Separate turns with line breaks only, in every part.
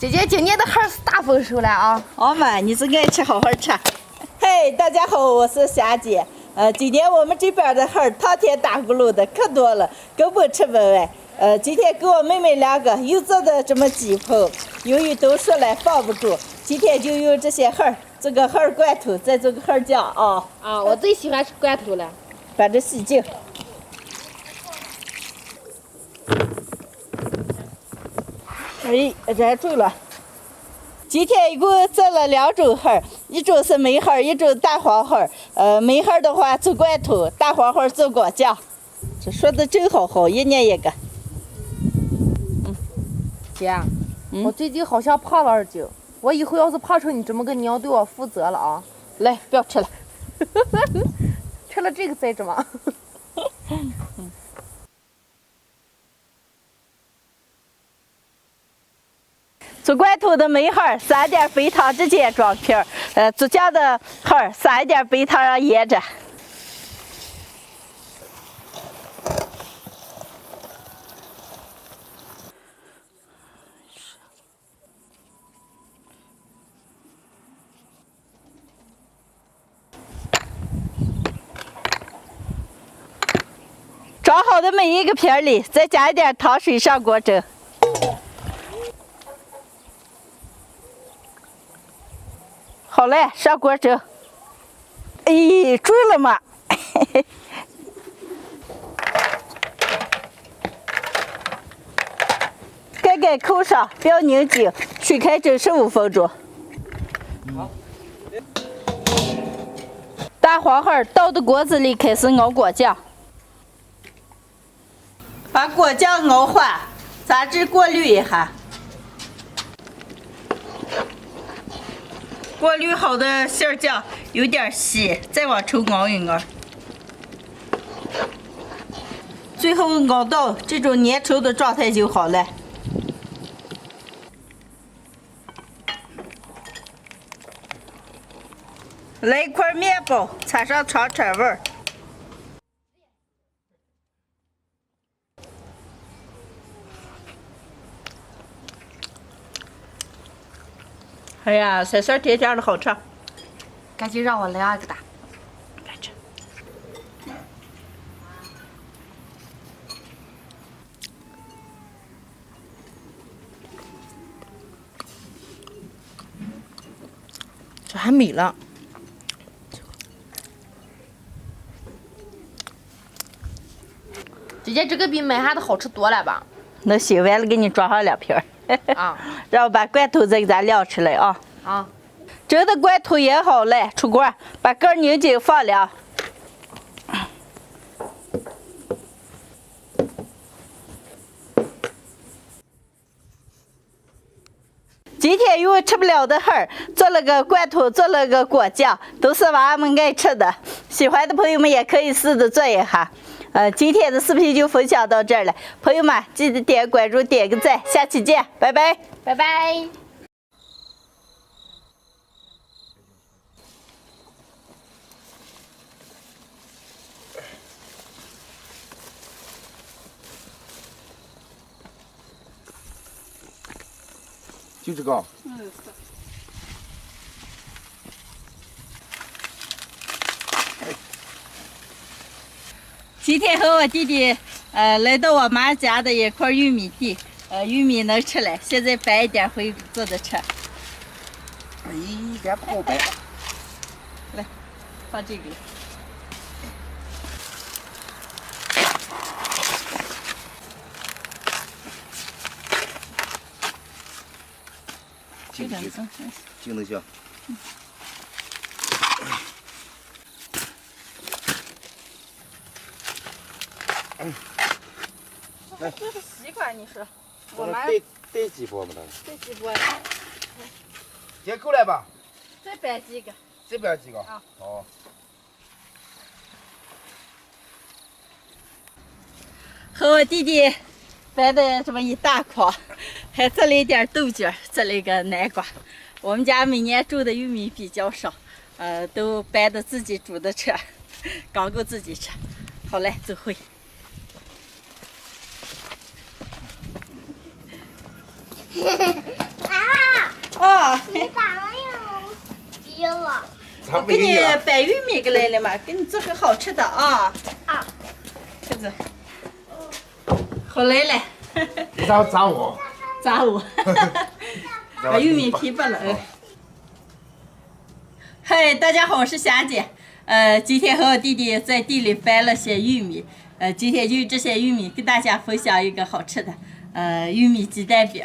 姐姐今年的孩是大丰收了啊！
好嘛，你是爱吃好好吃。嘿，大家好，我是霞姐。今年我们这边的孩堂天打咕噜的可多了，根本吃不完。今天给我妹妹两个又做的这么几盆，由于都说了放不住，今天就用这些孩做个孩罐头，再做个孩酱啊。
啊，我最喜欢吃罐头了，
反正洗净。哎，这还坠了。今天一共做了2种孩，一种是梅孩，一种大黄孩。梅孩的话做罐头，大黄孩做果酱。这说的真好，一年一个。
姐，我最近好像胖了2斤，我以后要是胖成你这么个，你要对我负责了啊！
来，不要吃了，
吃了这个再着吗？
做罐头的梅孩撒点白糖直接装瓶儿，做酱的孩撒一点白糖让腌着。装好的每一个瓶里再加一点糖水上锅蒸。好嘞，上锅蒸。哎，准了吗？盖扣上，不要拧紧，水开蒸15分钟。大黄孩倒到锅子里，开始熬果酱。把果酱熬化，杂质过滤一下。过滤好的馅儿酱有点稀，再往抽熬一熬，最后熬到这种粘稠的状态就好了。来一块面包，插上尝尝味儿。哎呀，酸酸甜甜的好吃。
赶紧让我来2个大。
快吃。
这还美了。姐姐，这个比买下的好吃多了吧？
那行，完了给你装上2瓶。
啊，
然后把罐头再给咱晾出来啊。
啊，
蒸的罐头也好了，出锅，把盖拧紧放凉。今天用吃不了的孩做了个罐头，做了个果酱，都是娃们爱吃的。喜欢的朋友们也可以试着做一下。今天的视频就分享到这儿了，朋友们记得点关注、点个赞，下期见，拜拜，
拜拜。
就这个。
今天和我弟弟来到我妈家的一块玉米地，玉米能吃了，现在掰一点回做着吃。
哎，别不好掰。
来，放这个。
行能行。
这是习惯，你说。我们
得几波吗？
这几波，
也够了吧？
再掰几个。
这边几个？
啊。
哦。
和我弟弟掰的这么一大筐，还做了一点豆角，做了一个南瓜。我们家每年种的玉米比较少，都掰的自己煮的吃，刚够自己吃。好嘞，走会。
啊
啊，
你咋没有急了？
我给你掰玉米过来了嘛，给你做个好吃的啊。
啊，
这子，好来了。
咋我？
咋我？把玉米皮剥了。嗨，大家好，我是霞姐。今天和我弟弟在地里掰了些玉米。今天就这些玉米跟大家分享一个好吃的，玉米鸡蛋饼。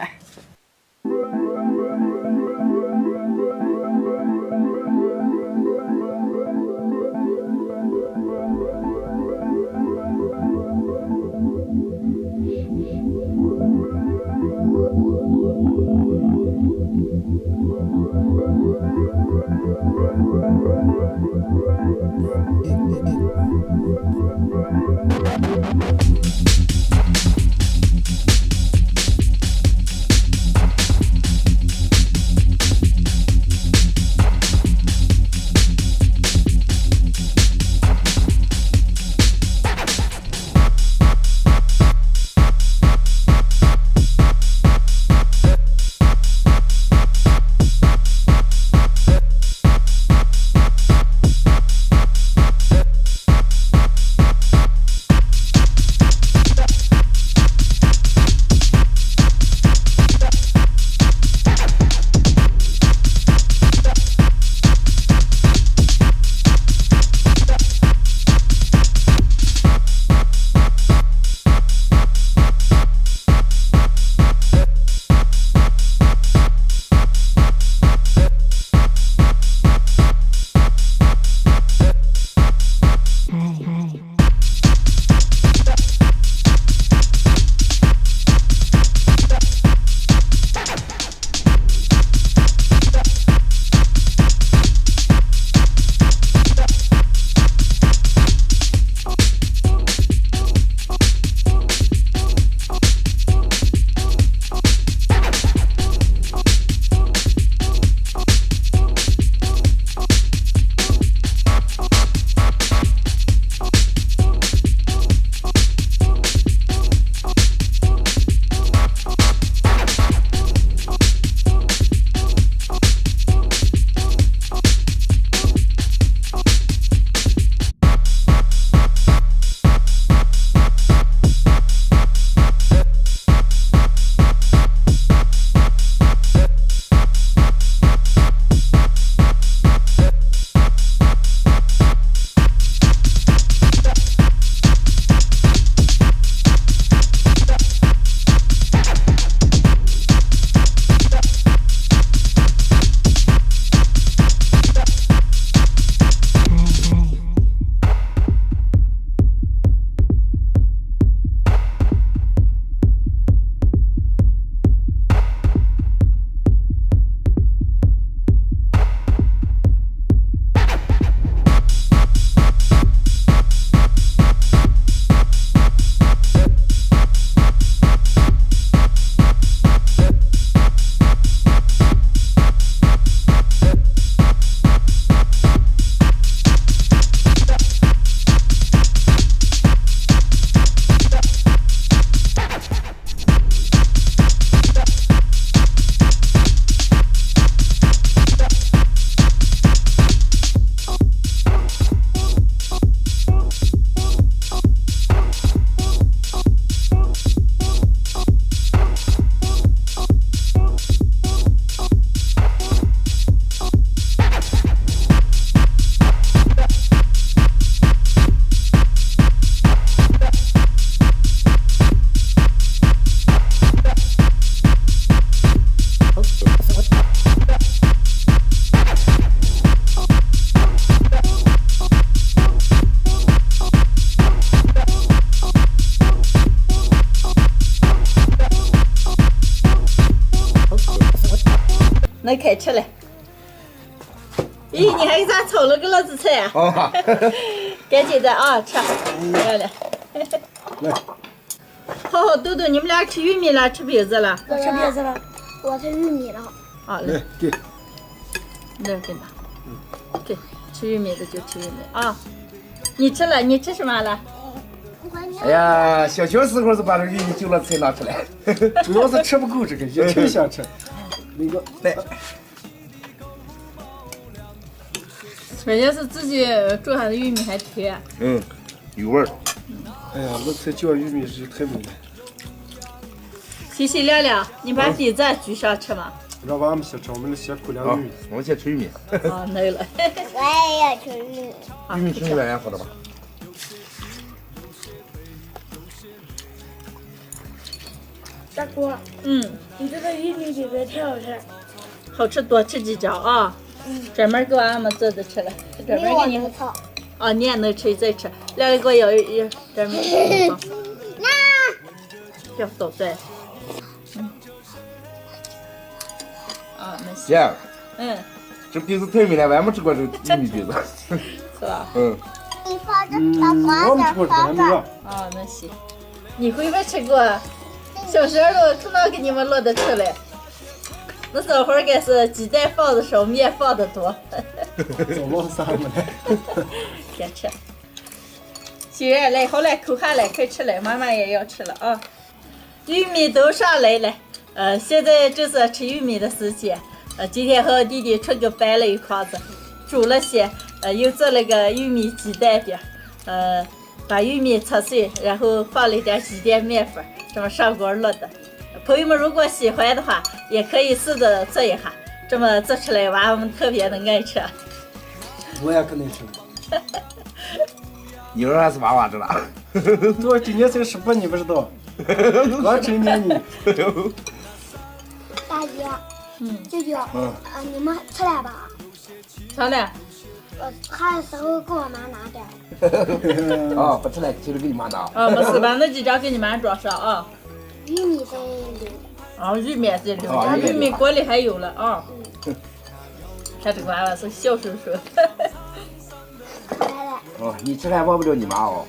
那开吃了。咦，你还给咱炒了个老子菜啊？
哦，
赶紧的啊，吃，来来。
来，
好好，豆豆，你们俩吃玉米了，吃饼子了？
我吃饼子了，我吃玉米了。
啊，
来给，
那给拿，给吃玉米的就吃玉米啊。你吃了，你吃什么了？
哎呀，小时候是把这个玉米就了菜拿出来，
主要是吃不够这个，也挺想吃。
那个
来，
关键是自己煮下的玉米还甜。
有味儿。
哎呀，我才叫玉米是太美了。
谢谢亮亮，你把鼻子举上吃嘛。
让娃们先吃，我们先口粮
好
玉米。，
我们先吃玉米。
啊，没了。
我也要吃玉米。
玉米是你外面喝的吧？
大哥，你这个玉米里边太好吃，
好吃多吃几张啊！专门给娃们做的吃了，专门给你
能炒。
啊，你也能吃再吃。亮亮给我要专门给我别捣蛋。啊，那行。
姐，这鼻子太美了，我还没吃过这玉米鼻子。
是吧？
你放着大瓜
我们吃过
的
这还没有。
啊，那行。你会不会吃过？小时候可能给你们落的吃嘞。那时候该是鸡蛋放的少，面放的多。
早忘啥没了。
别吃。欣然来，好来，口下来，快吃来，妈妈也要吃了啊。玉米都上来了，现在就是吃玉米的时间。今天和我弟弟春个掰了一筐子，煮了些，又做了个玉米鸡蛋饼，把玉米搓碎，然后放了一点鸡蛋面粉，这么上锅烙的。朋友们如果喜欢的话，也可以试着做一下，这么做出来娃娃们特别的爱吃。
我也可能吃。
你儿还是娃娃着了。
我今年才18，你不知道？刚成年呢。
大姐，舅舅，你们吃来吧。
啥嘞？
看的时候给我妈拿点。
啊，不吃了，接着给你妈拿。
啊，没事，把那几张给你妈装上啊。
玉米在留。
啊，玉米在留
啊
着，玉米锅里还有了啊。看这个娃娃是小叔叔。
来来，
哦，你吃还忘不了你妈哦。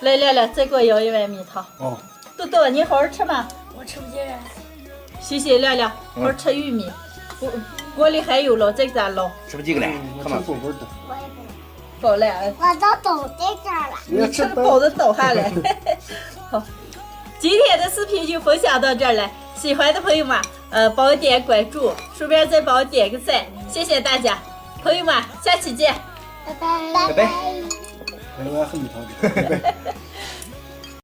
来来来，再给我舀一碗米汤。
哦。
豆豆，你好好吃嘛。
我吃不进来。
谢谢亮亮，好好吃玉米。锅里还有了，再给咱捞。
吃不几个了？
我
看嘛。
吃果果的。
我也不。
饱了，
我都倒在这儿了。
你吃的饱的倒下来。好，今天的视频就分享到这儿了。喜欢的朋友们，帮我点关注，顺便再帮我点个赞，谢谢大家，朋友们，下期见。
拜拜。
拜拜。
哎，我还很米汤的。拜拜。